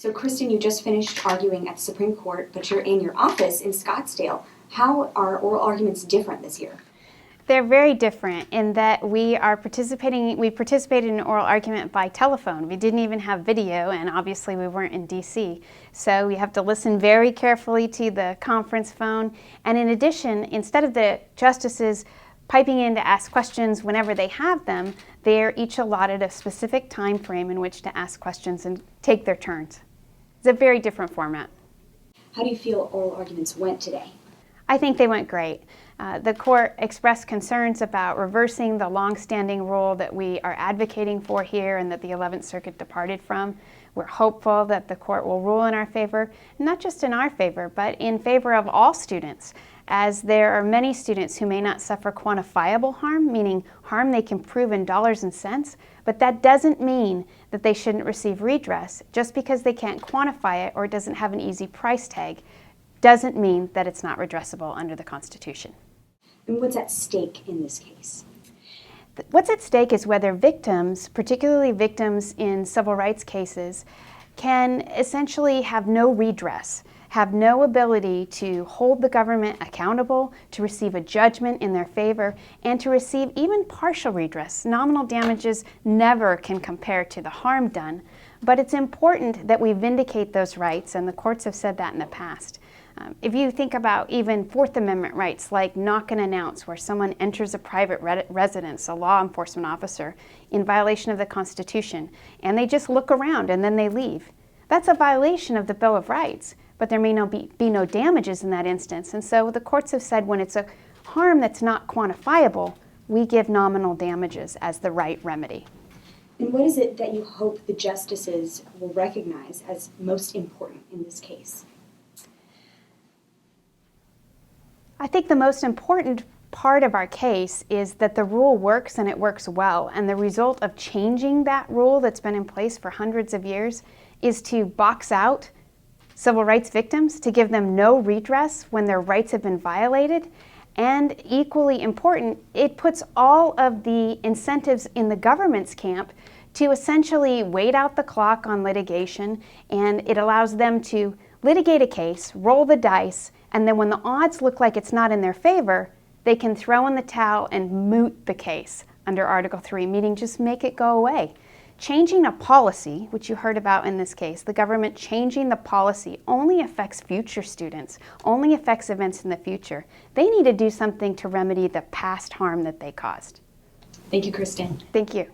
So Kristen, you just finished arguing at the Supreme Court, but you're in your office in Scottsdale. How are oral arguments different this year? They're very different in that we participated in an oral argument by telephone. We didn't even have video, and obviously we weren't in DC. So we have to listen very carefully to the conference phone. And in addition, instead of the justices piping in to ask questions whenever they have them, they're each allotted a specific time frame in which to ask questions and take their turns. It's a very different format. How do you feel oral arguments went today? I think they went great. The court expressed concerns about reversing the long-standing rule that we are advocating for here and that the 11th Circuit departed from. We're hopeful that the court will rule in our favor, not just in our favor, but in favor of all students, as there are many students who may not suffer quantifiable harm, meaning harm they can prove in dollars and cents, but that doesn't mean that they shouldn't receive redress. Just because they can't quantify it or it doesn't have an easy price tag doesn't mean that it's not redressable under the Constitution. And what's at stake in this case? What's at stake is whether victims, particularly victims in civil rights cases, can essentially have no redress, have no ability to hold the government accountable, to receive a judgment in their favor, and to receive even partial redress. Nominal damages never can compare to the harm done, but it's important that we vindicate those rights, and the courts have said that in the past. If you think about even Fourth Amendment rights like knock and announce, where someone enters a private residence, a law enforcement officer, in violation of the Constitution, and they just look around and then they leave. That's a violation of the Bill of Rights, but there may be no damages in that instance. And so the courts have said when it's a harm that's not quantifiable, we give nominal damages as the right remedy. And what is it that you hope the justices will recognize as most important in this case? I think the most important part of our case is that the rule works and it works well. And the result of changing that rule that's been in place for hundreds of years is to box out civil rights victims, to give them no redress when their rights have been violated. And equally important, it puts all of the incentives in the government's camp to essentially wait out the clock on litigation, and it allows them to litigate a case, roll the dice, and then when the odds look like it's not in their favor, they can throw in the towel and moot the case under Article 3, meaning just make it go away. Changing a policy, which you heard about in this case, the government changing the policy only affects future students, only affects events in the future. They need to do something to remedy the past harm that they caused. Thank you, Kristen. Thank you.